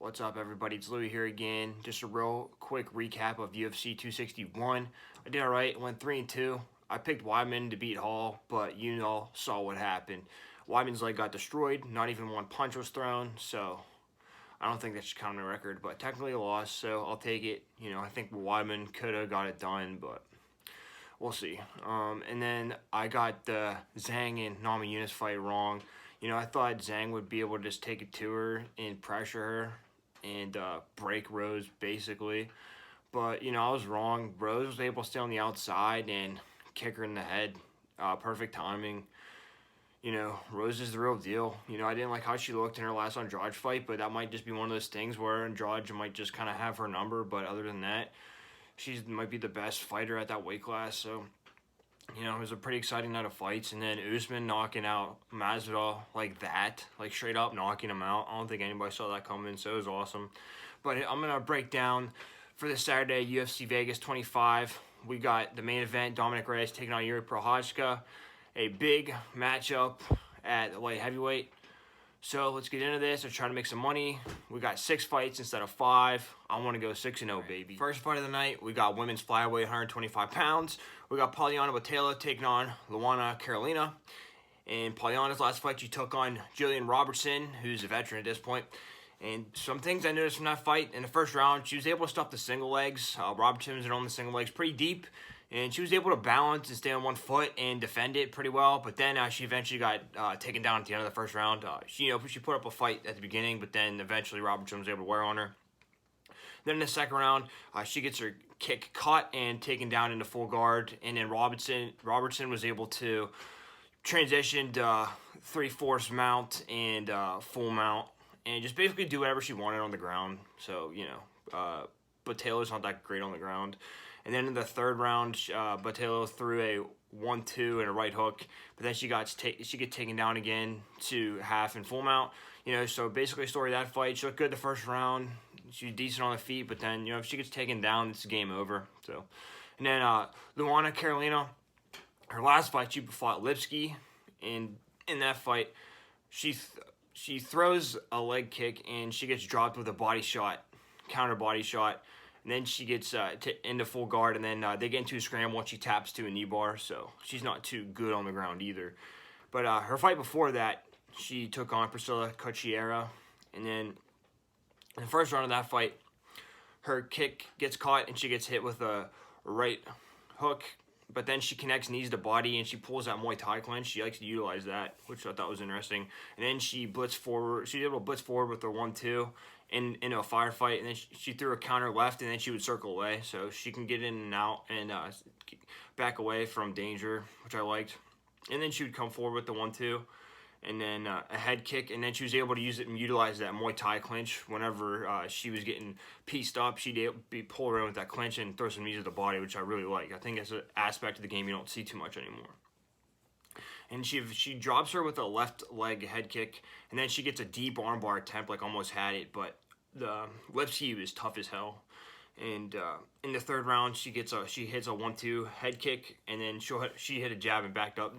What's up, everybody? It's Louie here again. Just a real quick recap of UFC 261. I did alright, went 3-2. I picked Weidman to beat Hall, but you all saw what happened. Weidman's leg got destroyed, not even one punch was thrown, so I don't think that should count on the record, but technically a loss, so I'll take it. You know, I think Weidman could have got it done, but we'll see. And then I got the Zhang and Namajunas fight wrong. You know, I thought Zhang would be able to just take it to her and pressure her and break Rose, basically. But, you know, I was wrong. Rose was able to stay on the outside and kick her in the head. Perfect timing. You know, Rose is the real deal. You know, I didn't like how she looked in her last Andrade fight, but that might just be one of those things where Andrade might just kind of have her number. But other than that, she might be the best fighter at that weight class. So, you know, it was a pretty exciting night of fights. And then Usman knocking out Masvidal like that, like straight up knocking him out. I don't think anybody saw that coming, so it was awesome. But I'm going to break down for this Saturday, UFC Vegas 25. We got the main event, Dominic Reyes taking on Yuri Prochazka. A big matchup at light heavyweight. So let's get into this. I'm trying to make some money. We got 6 fights instead of 5. I want to go 6-0, baby. First fight of the night, we got women's flyweight, 125 pounds. We got Poliana Botelho taking on Luana Carolina. In Poliana's last fight, she took on Jillian Robertson, who's a veteran at this point. And some things I noticed from that fight, in the first round, she was able to stuff the single legs. Robertson was on the single legs pretty deep. And she was able to balance and stay on one foot and defend it pretty well. But then she eventually got taken down at the end of the first round. She put up a fight at the beginning, but then eventually Robertson was able to wear on her. Then in the second round, she gets her kick caught and taken down into full guard. And then Robertson was able to transition to 3/4 mount and full mount. And just basically do whatever she wanted on the ground. So, you know, Botelho's not that great on the ground. And then in the third round, Botelho threw a 1-2 and a right hook, but then she gets taken down again to half and full mount. You know, so basically the story of that fight, she looked good the first round. She was decent on the feet, but then, you know, if she gets taken down, it's game over. So, and then Luana Carolina, her last fight, she fought Lipsky, and in that fight, she throws a leg kick and she gets dropped with a body shot, counter body shot. And then she gets into full guard, and then they get into a scramble, and she taps to a knee bar, so she's not too good on the ground either. But her fight before that, she took on Priscilla Cachoeira, and then in the first round of that fight, her kick gets caught, and she gets hit with a right hook, but then she connects knees to body, and she pulls that Muay Thai clinch. She likes to utilize that, which I thought was interesting. And then she blitzed forward. She was able to blitz forward with her 1-2. Into a firefight, and then she threw a counter left, and then she would circle away, so she can get in and out and back away from danger, which I liked. And then she would come forward with the 1-2, and then a head kick, and then she was able to use it and utilize that Muay Thai clinch whenever she was getting pieced up. She'd be pulled around with that clinch and throw some knees to the body, which I really like. I think that's an aspect of the game you don't see too much anymore. And she drops her with a left leg head kick, and then she gets a deep armbar attempt, like almost had it, but the Lipsky was tough as hell. And in the third round, she hits a 1-2 head kick, and then she hit a jab and backed up,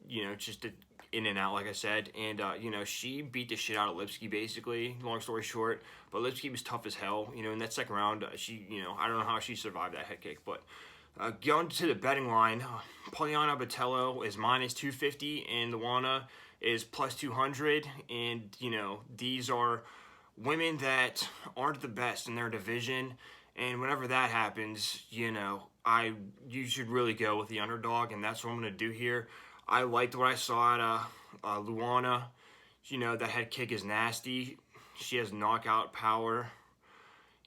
you know, just in and out, like I said. And you know, she beat the shit out of Lipsky, basically. Long story short, but Lipsky was tough as hell. You know, in that second round, you know, I don't know how she survived that head kick, but. Going to the betting line, Poliana Botelho is -250 and Luana is +200. And, you know, these are women that aren't the best in their division. And whenever that happens, you know, you should really go with the underdog. And that's what I'm going to do here. I liked what I saw at Luana. You know, that head kick is nasty. She has knockout power.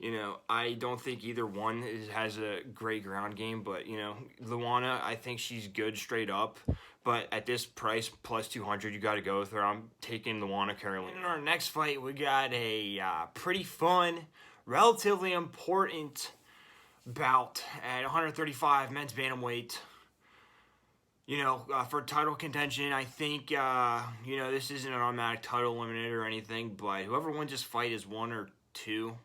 You know, I don't think either one has a great ground game, but, you know, Luana, I think she's good straight up. But at this price, +200, you got to go with her. I'm taking Luana Carolina. In our next fight, we got a pretty fun, relatively important bout at 135 men's bantamweight. You know, for title contention, I think, you know, this isn't an automatic title eliminator or anything, but whoever wins this fight is 1 or 2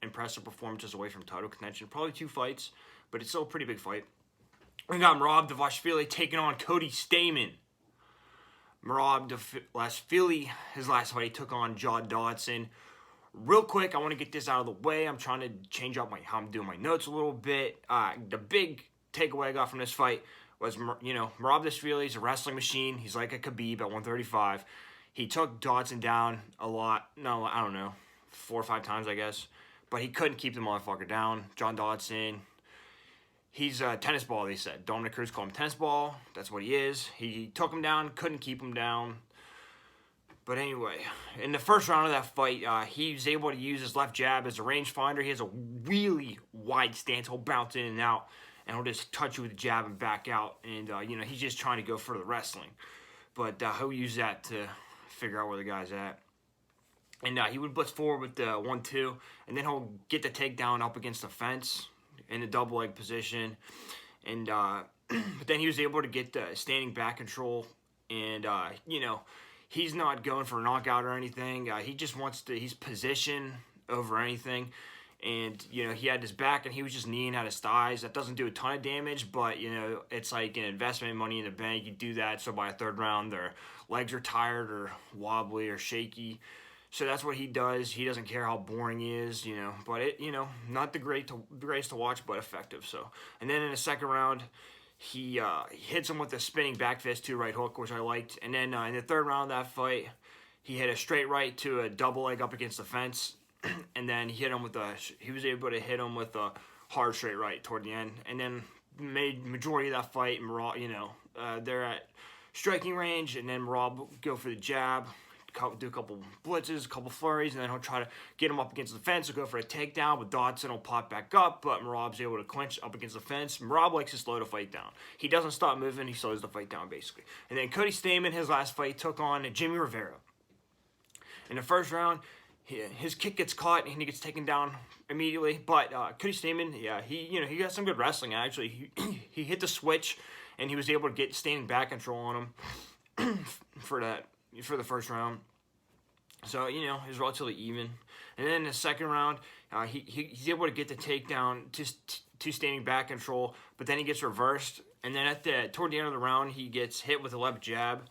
impressive performances away from title contention. Probably 2 fights, but it's still a pretty big fight. We got Merab Dvalishvili taking on Cody Stamen. Merab Dvalishvili, his last fight, he took on John Dodson. Real quick, I want to get this out of the way. I'm trying to change up how I'm doing my notes a little bit. The big takeaway I got from this fight was, Merab Dvalishvili is a wrestling machine. He's like a Khabib at 135. He took Dodson down a lot. No, I don't know, 4 or 5 times, I guess. But he couldn't keep the motherfucker down. John Dodson, he's a tennis ball, they said. Dominic Cruz called him tennis ball. That's what he is. He took him down, couldn't keep him down. But anyway, in the first round of that fight, he was able to use his left jab as a rangefinder. He has a really wide stance. He'll bounce in and out, and he'll just touch you with the jab and back out. And, he's just trying to go for the wrestling. But he'll use that to figure out where the guy's at. And he would blitz forward with the 1-2, and then he'll get the takedown up against the fence in a double leg position. And but then he was able to get the standing back control, and, he's not going for a knockout or anything. He just wants to, he's position over anything. And, he had his back and he was just kneeing at his thighs. That doesn't do a ton of damage, but, it's like an investment, money in the bank. You do that, so by a third round, their legs are tired or wobbly or shaky. So that's what he does. He doesn't care how boring he is, but it, not the greatest to watch, but effective. So, and then in the second round, he hits him with a spinning back fist to right hook, which I liked. And then in the third round of that fight, he hit a straight right to a double leg up against the fence. And then he was able to hit him with a hard straight right toward the end. And then made majority of that fight, Merab, they're at striking range, and then Merab will go for the jab, do a couple blitzes, a couple flurries, and then he'll try to get him up against the fence. He'll go for a takedown, but Dodson will pop back up, but Merab's able to clinch up against the fence. Merab likes to slow the fight down. He doesn't stop moving, he slows the fight down, basically. And then Cody Stamen, his last fight, took on Jimmy Rivera. In the first round, his kick gets caught, and he gets taken down immediately, but Cody Stamen, he got some good wrestling, actually. He hit the switch, and he was able to get standing back control on him for the first round. So, it was relatively even. And then in the second round, he's able to get the takedown to standing back control, but then he gets reversed. And then toward the end of the round, he gets hit with a left jab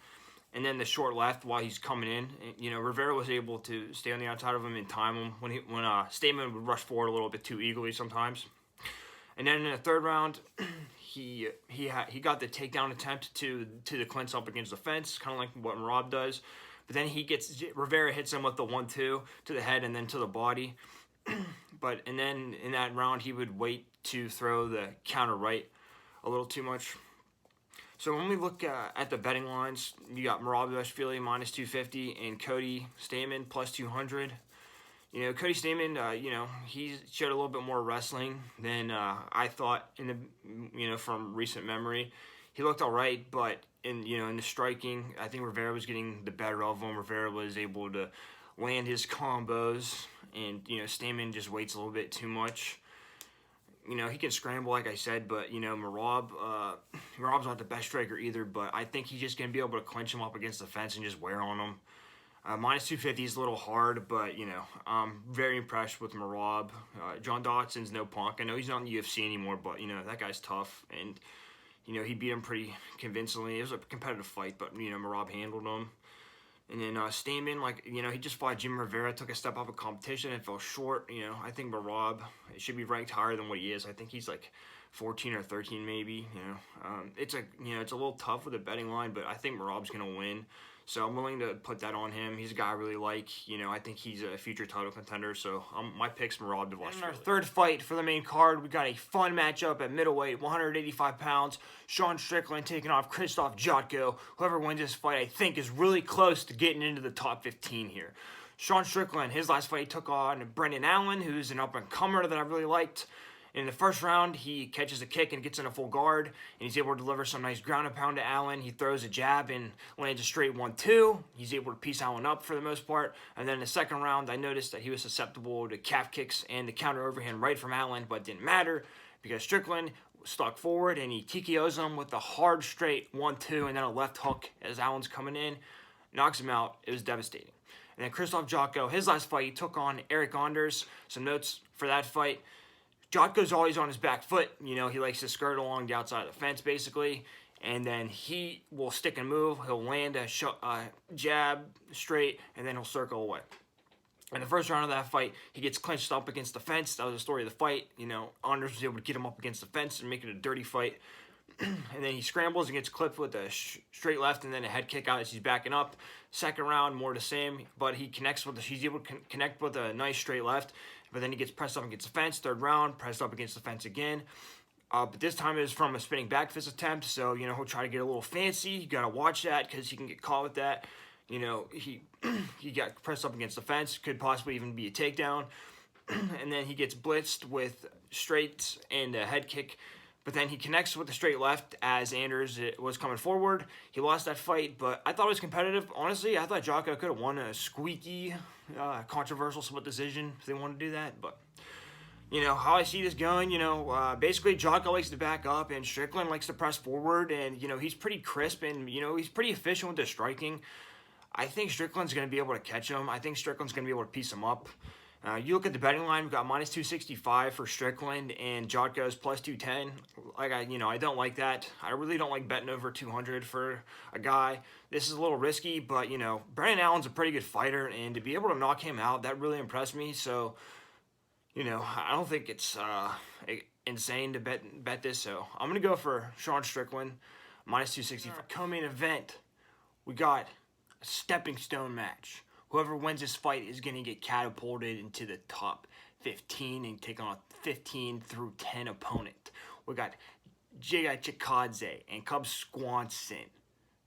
and then the short left while he's coming in. Rivera was able to stay on the outside of him and time him when Stamen would rush forward a little bit too eagerly sometimes. And then in the third round, he got the takedown attempt to the clinch up against the fence, kind of like what Merab does. But then Rivera hits him with the 1-2 to the head and then to the body. And then in that round, he would wait to throw the counter right a little too much. So when we look at the betting lines, you got Merab Dvalishvili minus 250 and Cody Stamen plus 200. Cody Stamen, he showed a little bit more wrestling than I thought from recent memory. He looked all right, but in the striking, I think Rivera was getting the better of him. Rivera was able to land his combos, and Stamen just waits a little bit too much. He can scramble, like I said, but Merab's not the best striker either. But I think he's just gonna be able to clinch him up against the fence and just wear on him. Minus 250 is a little hard, but I'm very impressed with Merab. John Dodson's no punk. I know he's not in the UFC anymore, but that guy's tough, and he beat him pretty convincingly. It was a competitive fight, but Merab handled him. And then Stamen, he just fought Jim Rivera, took a step up in competition and fell short. I think Merab should be ranked higher than what he is. I think he's like 14 or 13 maybe. It's a little tough with a betting line, but I think Merab's gonna win. So I'm willing to put that on him. He's a guy I really like. I think he's a future title contender. So my pick's Merab Dvalishvili. In our third fight for the main card, we got a fun matchup at middleweight, 185 pounds. Sean Strickland taking off Kristoff Jocko. Whoever wins this fight, I think, is really close to getting into the top 15 here. Sean Strickland, his last fight, he took on Brendan Allen, who's an up-and-comer that I really liked. In the first round, he catches a kick and gets in a full guard, and he's able to deliver some nice ground and pound to Allen. He throws a jab and lands a straight 1-2. He's able to piece Allen up for the most part. And then in the second round, I noticed that he was susceptible to calf kicks and the counter overhand right from Allen, but it didn't matter because Strickland stuck forward and he TKOs him with a hard straight 1-2 and then a left hook as Allen's coming in. Knocks him out. It was devastating. And then Kristoff Jocko, his last fight, he took on Eric Anders. Some notes for that fight. Jocko's always on his back foot. He likes to skirt along the outside of the fence, basically. And then he will stick and move. He'll land a jab straight, and then he'll circle away. In the first round of that fight, he gets clinched up against the fence. That was the story of the fight. Anders was able to get him up against the fence and make it a dirty fight. And then he scrambles and gets clipped with a straight left and then a head kick out as he's backing up. Second round, more the same, but he connects with he's able to connect with a nice straight left, but then he gets pressed up against the fence. Third round, pressed up against the fence again. But this time it was from a spinning back fist attempt, so, he'll try to get a little fancy. You got to watch that because he can get caught with that. He got pressed up against the fence, could possibly even be a takedown. And then he gets blitzed with straights and a head kick. But then he connects with the straight left as Anders was coming forward. He lost that fight, but I thought it was competitive. Honestly, I thought Jocko could have won a squeaky, controversial split decision if they wanted to do that. But, how I see this going, basically Jocko likes to back up and Strickland likes to press forward. And, he's pretty crisp and, he's pretty efficient with the striking. I think Strickland's going to be able to catch him. I think Strickland's going to be able to piece him up. You look at the betting line, we've got minus 265 for Strickland and Jocko's plus 210. I don't like that. I really don't like betting over 200 for a guy. This is a little risky, but, Brandon Allen's a pretty good fighter, and to be able to knock him out, that really impressed me. So, I don't think it's insane to bet this. So, I'm going to go for Sean Strickland, minus 265. Co-main event, we got a stepping stone match. Whoever wins this fight is going to get catapulted into the top 15 and take on a 15 through 10 opponent. We got Chicadze and Cub Swanson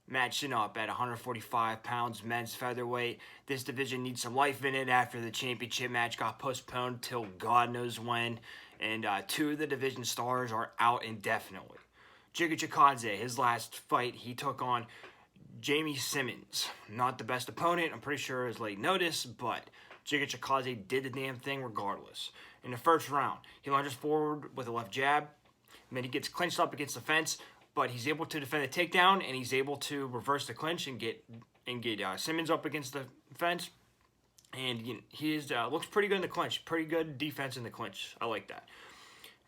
matching up at 145 pounds men's featherweight. This division needs some life in it after the championship match got postponed till God knows when. And two of the division stars are out indefinitely. Chicadze, his last fight, he took on Jamie Simmons, not the best opponent. I'm pretty sure it's late notice, but Chicadze did the damn thing regardless. In the first round, he lunges forward with a left jab, and then he gets clinched up against the fence, but he's able to defend the takedown, and he's able to reverse the clinch and get Simmons up against the fence. And he looks pretty good in the clinch, pretty good defense in the clinch. I like that.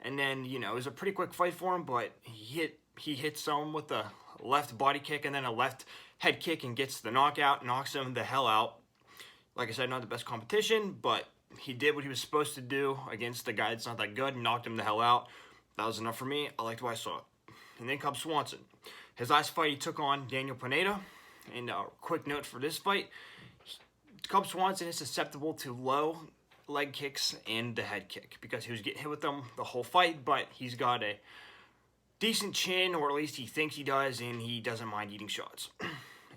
And then it was a pretty quick fight for him, but he hit someone with a left body kick and then a left head kick and gets the knockout, knocks him the hell out. Like I said, not the best competition, but he did what he was supposed to do against the guy that's not that good and knocked him the hell out. That was enough for me. I liked what I saw. And then Cub Swanson. His last fight, he took on Daniel Pineda. And a quick note for this fight, Cub Swanson is susceptible to low leg kicks and the head kick because he was getting hit with them the whole fight, but he's got a decent chin, or at least he thinks he does, and he doesn't mind eating shots.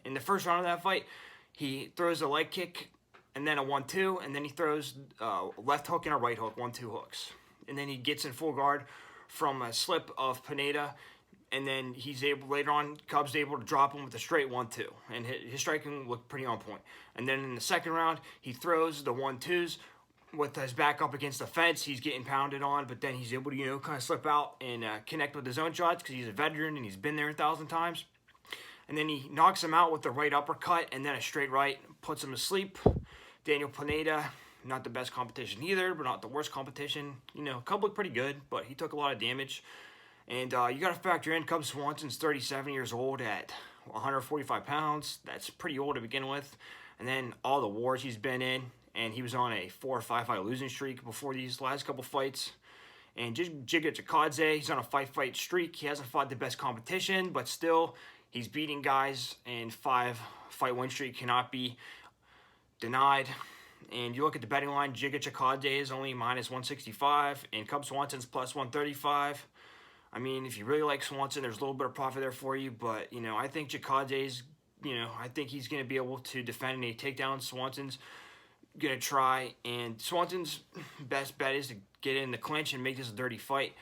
In the first round of that fight, he throws a leg kick and then a 1-2, and then he throws a left hook and a right hook, 1-2 hooks. And then he gets in full guard from a slip of Pineda, and then later on, Cub's able to drop him with a straight 1-2, and his striking looked pretty on point. And then in the second round, he throws the 1-2s, with his back up against the fence. He's getting pounded on, but then he's able to, kind of slip out and connect with his own shots because he's a veteran and he's been there 1,000 times. And then he knocks him out with the right uppercut and then a straight right, puts him to sleep. Daniel Pineda, not the best competition either, but not the worst competition. Cub looked pretty good, but he took a lot of damage. And you got to factor in Cub Swanson's 37 years old at 145 pounds. That's pretty old to begin with. And then all the wars he's been in. And he was on a 4 or 5 fight losing streak before these last couple fights. And Chicadze, he's on a 5-fight streak. He hasn't fought the best competition, but still, he's beating guys, and 5-fight win streak cannot be denied. And you look at the betting line, Chicadze is only minus 165, and Cub Swanson's plus 135. I mean, if you really like Swanson, there's a little bit of profit there for you, but, I think Chicadze's, I think he's going to be able to defend a takedown. Swanson's going to try, and Swanson's best bet is to get in the clinch and make this a dirty fight.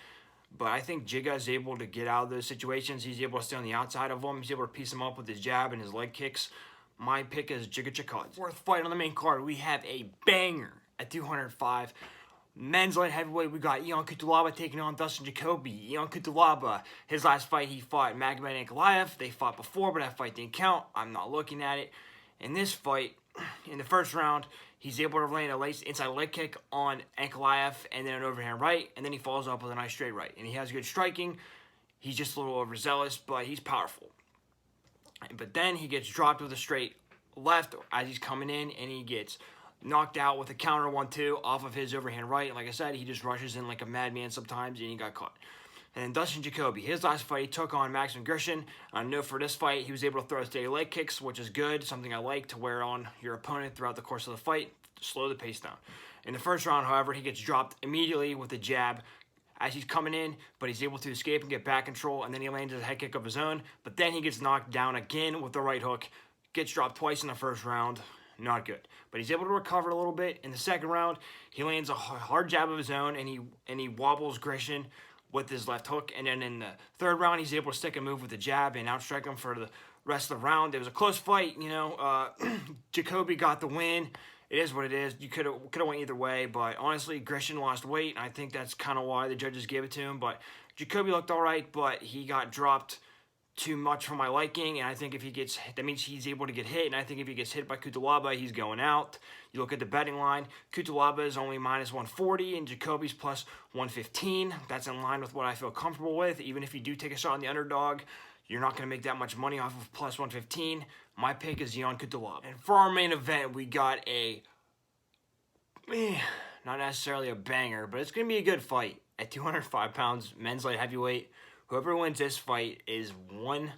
But I think Jigga is able to get out of those situations. He's able to stay on the outside of them. He's able to piece him up with his jab and his leg kicks. My pick is Jigga Chicadze. Fourth fight on the main card, we have a banger at 205. Men's light heavyweight, we got Ion Cutelaba taking on Dustin Jacoby. Ion Cutelaba, his last fight, he fought Magomed Ankalaev. They fought before, but that fight didn't count. I'm not looking at it. In this fight, in the first round, he's able to land a inside leg kick on Ankalaev and then an overhand right, and then he follows up with a nice straight right. And he has good striking. He's just a little overzealous, but he's powerful. But then he gets dropped with a straight left as he's coming in, and he gets knocked out with a counter 1-2 off of his overhand right. Like I said, he just rushes in like a madman sometimes, and he got caught. And then Dustin Jacoby, his last fight, he took on Maxim Grishin. I know for this fight, he was able to throw steady leg kicks, which is good, something I like to wear on your opponent throughout the course of the fight, to slow the pace down. In the first round, however, he gets dropped immediately with a jab as he's coming in, but he's able to escape and get back control, and then he lands a head kick of his own, but then he gets knocked down again with the right hook, gets dropped twice in the first round. Not good. But he's able to recover a little bit. In the second round, he lands a hard jab of his own, and he wobbles Grishin with his left hook. And then in the third round, he's able to stick a move with the jab and outstrike him for the rest of the round. It was a close fight, you know. Jacoby got the win. It is what it is. You could have went either way, but honestly, Grishin lost weight, and I think that's kind of why the judges gave it to him. But Jacoby looked all right, but he got dropped too much for my liking, and I think if he gets hit, that means he's able to get hit, and I think if he gets hit by Cutelaba, he's going out. You look at the betting line, Cutelaba is only minus 140, and Jacoby's plus 115. That's in line with what I feel comfortable with. Even if you do take a shot on the underdog, you're not going to make that much money off of plus 115. My pick is Ion Cutelaba. And for our main event, we got not necessarily a banger, but it's going to be a good fight. At 205 pounds, men's light heavyweight, whoever wins this fight is one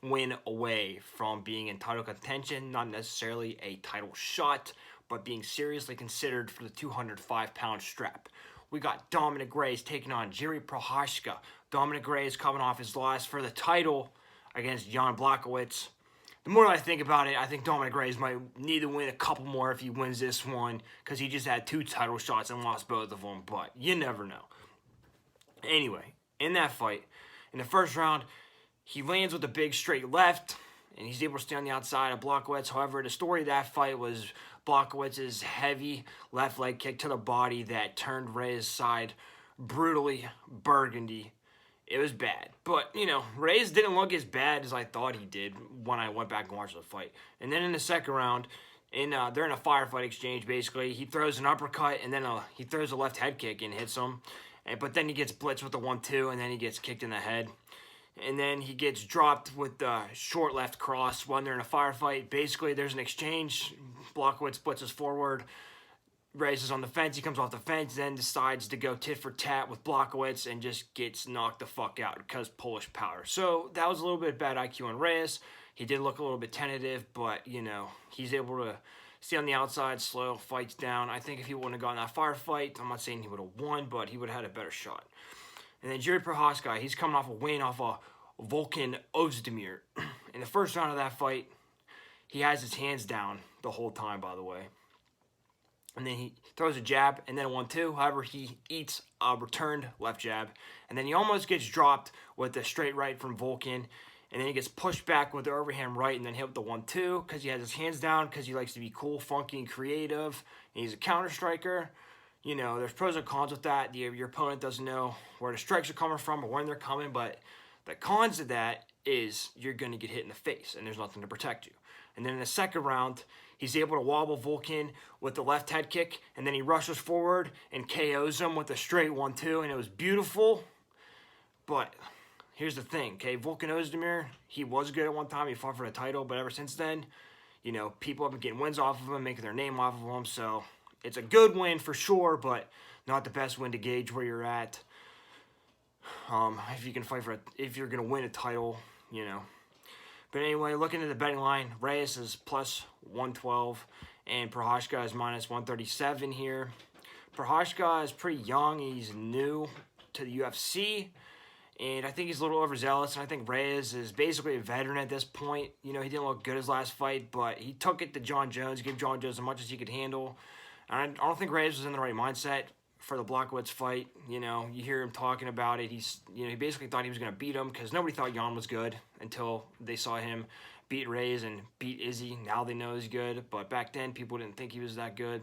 win away from being in title contention, not necessarily a title shot, but being seriously considered for the 205-pound strap. We got Dominic Reyes taking on Jiri Prochazka. Dominic Reyes coming off his loss for the title against Jan Blachowicz. The more I think about it, I think Dominic Reyes might need to win a couple more if he wins this one, because he just had 2 title shots and lost both of them, but you never know. Anyway, in that fight, in the first round, he lands with a big straight left, and he's able to stay on the outside of Blachowicz. However, the story of that fight was Blachowicz's heavy left leg kick to the body that turned Reyes' side brutally burgundy. It was bad. But, you know, Reyes didn't look as bad as I thought he did when I went back and watched the fight. And then in the second round, they're in a firefight exchange, basically. He throws an uppercut, and then he throws a left head kick and hits him. But then he gets blitzed with the 1-2, and then he gets kicked in the head. And then he gets dropped with the short left cross when they're in a firefight. Basically, there's an exchange. Blachowicz blitzes forward. Reyes is on the fence. He comes off the fence, then decides to go tit for tat with Blachowicz and just gets knocked the fuck out because Polish power. So that was a little bit of bad IQ on Reyes. He did look a little bit tentative, but, you know, he's able to stay on the outside, slow, fights down. I think if he wouldn't have gotten that firefight, I'm not saying he would have won, but he would have had a better shot. And then Jiri Prochazka, he's coming off a win off of Volkan Ozdemir. In the first round of that fight, he has his hands down the whole time, by the way. And then he throws a jab and then a 1-2. However, he eats a returned left jab. And then he almost gets dropped with the straight right from Volkan. And then he gets pushed back with the overhand right and then hit with the 1-2 because he has his hands down because he likes to be cool, funky, and creative. And he's a counter striker. You know, there's pros and cons with that. Your opponent doesn't know where the strikes are coming from or when they're coming. But the cons of that is you're going to get hit in the face and there's nothing to protect you. And then in the second round, he's able to wobble Volkan with the left head kick, and then he rushes forward and KOs him with a straight 1-2, and it was beautiful. But here's the thing, okay? Volkan Ozdemir, he was good at one time. He fought for the title, but ever since then, you know, people have been getting wins off of him, making their name off of him. So it's a good win for sure, but not the best win to gauge where you're at. If you can fight for if you're going to win a title, you know. But anyway, looking at the betting line, Reyes is plus 112, and Prochazka is minus 137 here. Prochazka is pretty young. He's new to the UFC, and I think he's a little overzealous, and I think Reyes is basically a veteran at this point. You know, he didn't look good his last fight, but he took it to John Jones, gave John Jones as much as he could handle. And I don't think Reyes was in the right mindset for the Blachowicz fight. You know, you hear him talking about it. He basically thought he was going to beat him because nobody thought Jan was good until they saw him beat Reyes and beat Izzy. Now they know he's good, but back then people didn't think he was that good.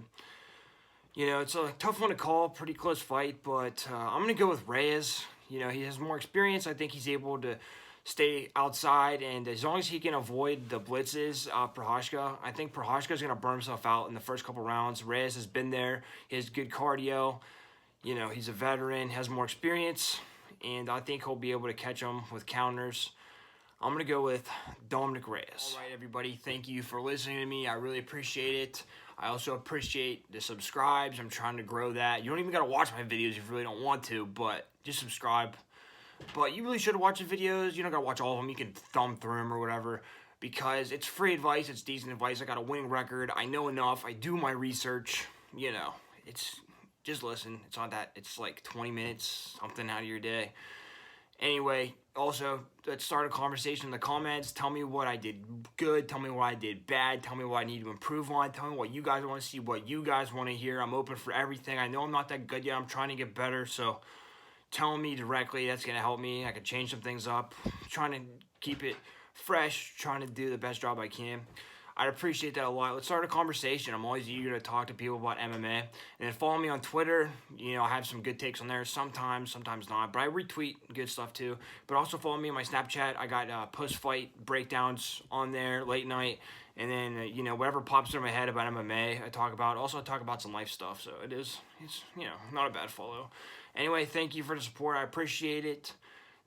You know, it's a tough one to call, pretty close fight, but I'm going to go with Reyes. You know, he has more experience. I think he's able to stay outside, and as long as he can avoid the blitzes of Prochazka, I think Prochazka is going to burn himself out in the first couple rounds. Reyes has been there. He has good cardio. You know, he's a veteran, has more experience, and I think he'll be able to catch him with counters. I'm going to go with Dominic Reyes. All right, everybody, thank you for listening to me. I really appreciate it. I also appreciate the subscribes. I'm trying to grow that. You don't even got to watch my videos if you really don't want to, but just subscribe. But you really should watch the videos. You don't got to watch all of them. You can thumb through them or whatever, because it's free advice. It's decent advice. I got a winning record. I know enough. I do my research. You know, it's just listen. It's not that. It's like 20 minutes, something out of your day. Anyway, also, let's start a conversation in the comments. Tell me what I did good. Tell me what I did bad. Tell me what I need to improve on. Tell me what you guys want to see, what you guys want to hear. I'm open for everything. I know I'm not that good yet. I'm trying to get better, so telling me directly, that's going to help me. I can change some things up. Trying to keep it fresh. Trying to do the best job I can. I'd appreciate that a lot. Let's start a conversation. I'm always eager to talk to people about MMA. And then follow me on Twitter. You know, I have some good takes on there sometimes not. But I retweet good stuff too. But also follow me on my Snapchat. I got post-fight breakdowns on there late night. And then, you know, whatever pops in my head about MMA, I talk about. Also, I talk about some life stuff. So it's you know, not a bad follow. Anyway, thank you for the support. I appreciate it.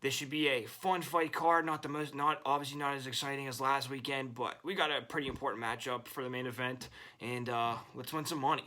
This should be a fun fight card, obviously not as exciting as last weekend, but we got a pretty important matchup for the main event, and let's win some money.